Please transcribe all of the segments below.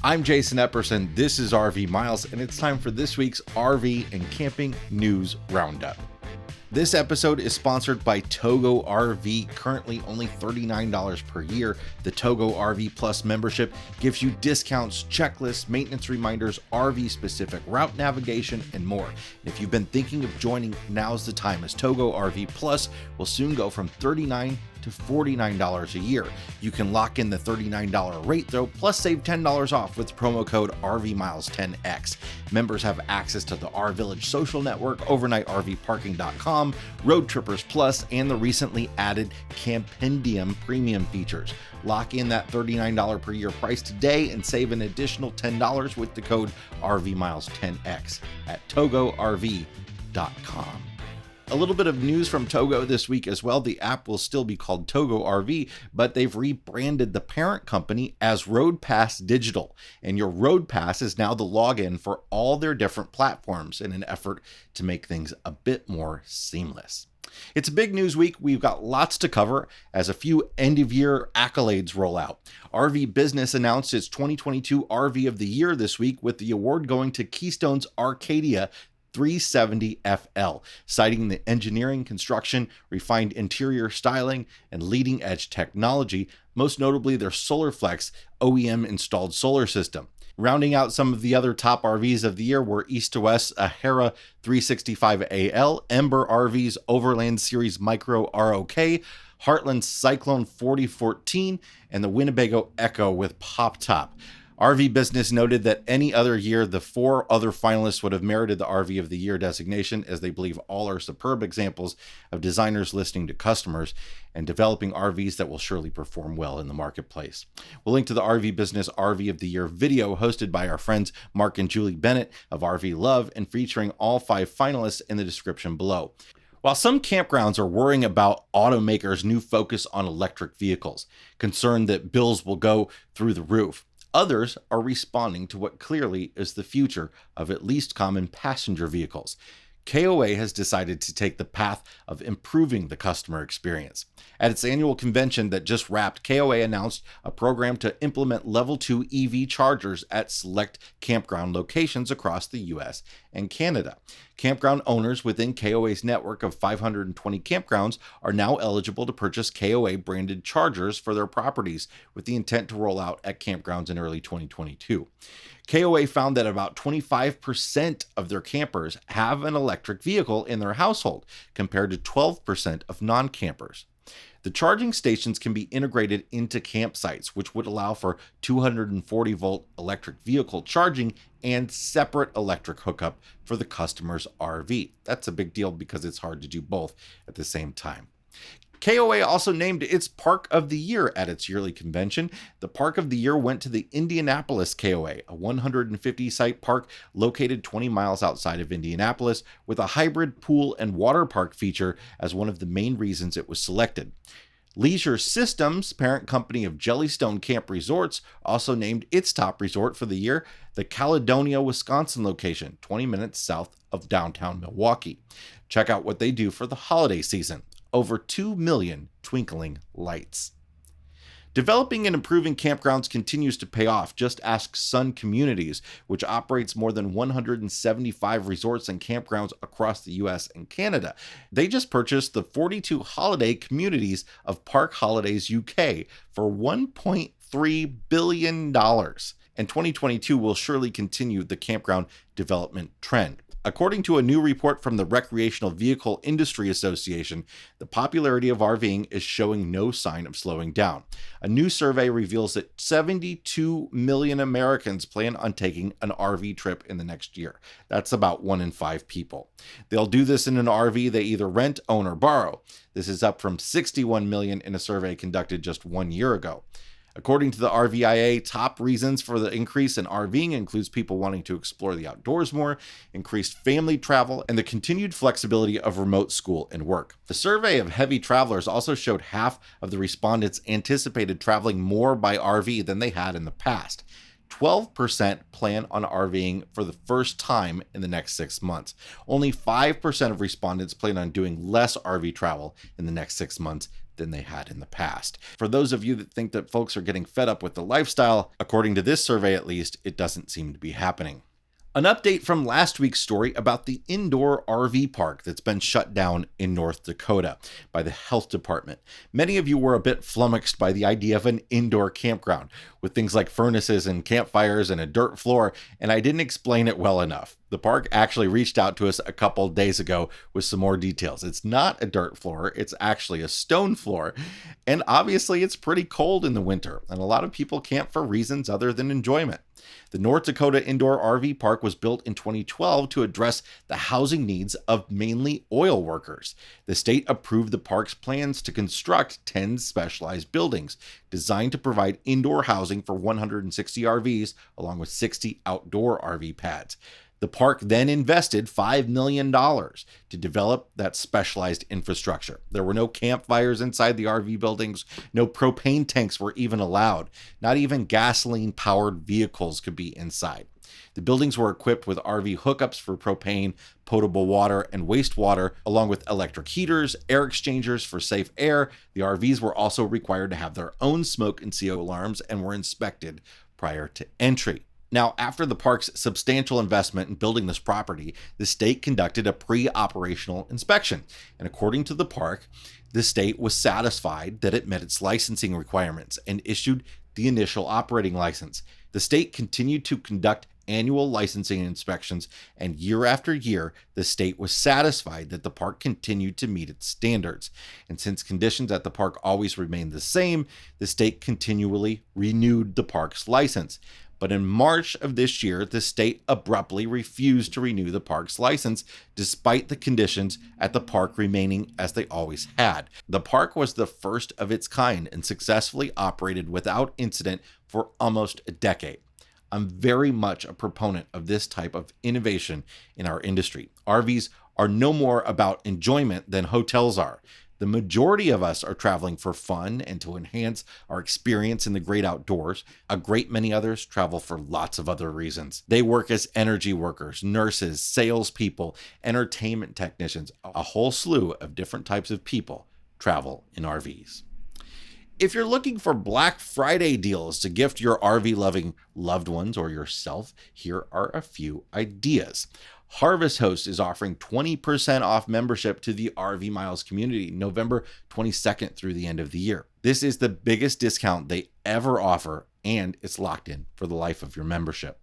I'm Jason Epperson, this is RV Miles, and it's time for this week's RV and Camping News Roundup. This episode is sponsored by Togo Rv, currently only $39 per year. The Togo Rv Plus membership gives you discounts, checklists, maintenance reminders, RV-specific route navigation, and more. If you've been thinking of joining, now's the time, as Togo Rv Plus will soon go from $39 to $49 a year. You can lock in the $39 rate though, plus save $10 off with promo code RVMiles10X. Members have access to the R Village social network, overnightrvparking.com, Road Trippers Plus, and the recently added Campendium premium features. Lock in that $39 per year price today and save an additional $10 with the code RVMiles10X at TogoRv.com. A little bit of news from Togo this week as well. The app will still be called Togo Rv, but they've rebranded the parent company as Road Pass Digital. And your Road Pass is now the login for all their different platforms in an effort to make things a bit more seamless. It's a big news week. We've got lots to cover as a few end-of-year accolades roll out. RV Business announced its 2022 RV of the Year this week, with the award going to Keystone's Arcadia 370 FL, citing the engineering, construction, refined interior styling, and leading-edge technology, most notably their SolarFlex OEM-installed solar system. Rounding out some of the other top RVs of the year were East to West Ahera 365 AL, Ember RV's Overland Series Micro ROK, Heartland Cyclone 4014, and the Winnebago Echo with Pop Top. RV Business noted that any other year, the four other finalists would have merited the RV of the Year designation, as they believe all are superb examples of designers listening to customers and developing RVs that will surely perform well in the marketplace. We'll link to the RV Business RV of the Year video hosted by our friends Mark and Julie Bennett of RV Love, and featuring all 5 finalists in the description below. While some campgrounds are worrying about automakers' new focus on electric vehicles, concerned that bills will go through the roof, others are responding to what clearly is the future of at least common passenger vehicles. KOA has decided to take the path of improving the customer experience. At its annual convention that just wrapped, KOA announced a program to implement Level 2 EV chargers at select campground locations across the US and Canada. Campground owners within KOA's network of 520 campgrounds are now eligible to purchase KOA branded chargers for their properties, with the intent to roll out at campgrounds in early 2022. KOA found that about 25% of their campers have an electric vehicle in their household, compared to 12% of non-campers. The charging stations can be integrated into campsites, which would allow for 240-volt electric vehicle charging and separate electric hookup for the customer's RV. That's a big deal because it's hard to do both at the same time. KOA also named its Park of the Year at its yearly convention. The Park of the Year went to the Indianapolis KOA, a 150-site park located 20 miles outside of Indianapolis, with a hybrid pool and water park feature as one of the main reasons it was selected. Leisure Systems, parent company of Jellystone Camp Resorts, also named its top resort for the year, the Caledonia, Wisconsin location, 20 minutes south of downtown Milwaukee. Check out what they do for the holiday season. Over 2 million twinkling lights. Developing and improving campgrounds continues to pay off. Just ask Sun Communities, which operates more than 175 resorts and campgrounds across the US and Canada. They just purchased the 42 holiday communities of Park Holidays UK for $1.3 billion. And 2022 will surely continue the campground development trend. According to a new report from the Recreational Vehicle Industry Association, the popularity of RVing is showing no sign of slowing down. A new survey reveals that 72 million Americans plan on taking an RV trip in the next year. That's about 1 in 5 people. They'll do this in an RV they either rent, own, or borrow. This is up from 61 million in a survey conducted just 1 year ago. According to the RVIA, top reasons for the increase in RVing includes people wanting to explore the outdoors more, increased family travel, and the continued flexibility of remote school and work. The survey of heavy travelers also showed half of the respondents anticipated traveling more by RV than they had in the past. 12% plan on RVing for the first time in the next 6 months. Only 5% of respondents plan on doing less RV travel in the next 6 months than they had in the past. For those of you that think that folks are getting fed up with the lifestyle, according to this survey at least, it doesn't seem to be happening. An update from last week's story about the indoor RV park that's been shut down in North Dakota by the health department. Many of you were a bit flummoxed by the idea of an indoor campground with things like furnaces and campfires and a dirt floor, and I didn't explain it well enough. The park actually reached out to us a couple days ago with some more details. It's not a dirt floor, it's actually a stone floor. And obviously it's pretty cold in the winter, and a lot of people camp for reasons other than enjoyment. The North Dakota Indoor RV Park was built in 2012 to address the housing needs of mainly oil workers. The state approved the park's plans to construct 10 specialized buildings designed to provide indoor housing for 160 RVs along with 60 outdoor RV pads. The park then invested $5 million to develop that specialized infrastructure. There were no campfires inside the RV buildings. No propane tanks were even allowed. Not even gasoline-powered vehicles could be inside. The buildings were equipped with RV hookups for propane, potable water, and wastewater, along with electric heaters, air exchangers for safe air. The RVs were also required to have their own smoke and CO alarms and were inspected prior to entry. Now, after the park's substantial investment in building this property, the state conducted a pre-operational inspection. And according to the park, the state was satisfied that it met its licensing requirements and issued the initial operating license. The state continued to conduct annual licensing inspections, and year after year, the state was satisfied that the park continued to meet its standards. And since conditions at the park always remained the same, the state continually renewed the park's license. But in March of this year, the state abruptly refused to renew the park's license, despite the conditions at the park remaining as they always had. The park was the first of its kind and successfully operated without incident for almost a decade. I'm very much a proponent of this type of innovation in our industry. RVs are no more about enjoyment than hotels are. The majority of us are traveling for fun and to enhance our experience in the great outdoors. A great many others travel for lots of other reasons. They work as energy workers, nurses, salespeople, entertainment technicians. A whole slew of different types of people travel in RVs. If you're looking for Black Friday deals to gift your RV-loving loved ones or yourself, here are a few ideas. Harvest Host is offering 20% off membership to the RV Miles community November 22nd through the end of the year. This is the biggest discount they ever offer, and it's locked in for the life of your membership.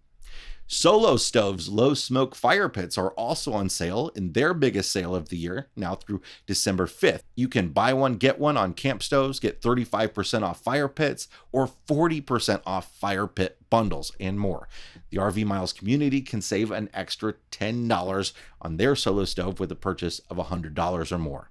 Solo Stove's low smoke fire pits are also on sale in their biggest sale of the year, now through December 5th. You can buy one, get one on camp stoves, get 35% off fire pits, or 40% off fire pit bundles, and more. The RV Miles community can save an extra $10 on their Solo Stove with a purchase of $100 or more.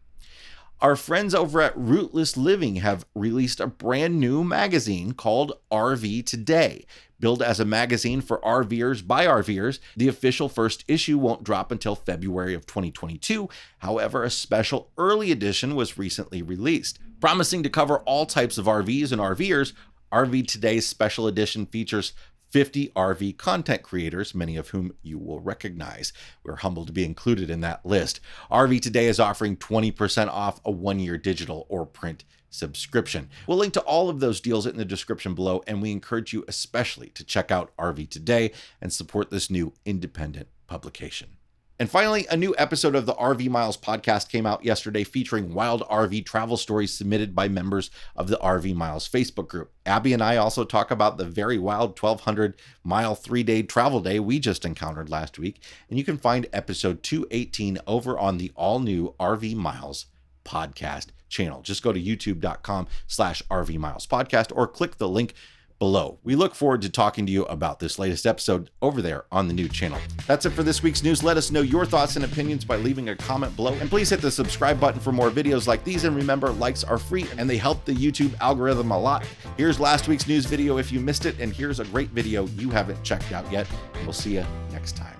Our friends over at Rootless Living have released a brand new magazine called RV Today. Billed as a magazine for RVers by RVers, the official first issue won't drop until February of 2022. However, a special early edition was recently released. Promising to cover all types of RVs and RVers, RV Today's special edition features 50 RV content creators, many of whom you will recognize. We're humbled to be included in that list. RV Today is offering 20% off a one-year digital or print subscription. We'll link to all of those deals in the description below, and we encourage you especially to check out RV Today and support this new independent publication. And finally, a new episode of the RV Miles podcast came out yesterday featuring wild RV travel stories submitted by members of the RV Miles Facebook group. Abby and I also talk about the very wild 1,200-mile 3-day travel day we just encountered last week, and you can find episode 218 over on the all-new RV Miles podcast channel. Just go to youtube.com/RV Miles podcast or click the link below. We look forward to talking to you about this latest episode over there on the new channel. That's it for this week's news. Let us know your thoughts and opinions by leaving a comment below, and please hit the subscribe button for more videos like these. And remember, likes are free and they help the YouTube algorithm a lot. Here's last week's news video if you missed it, and here's a great video you haven't checked out yet. We'll see you next time.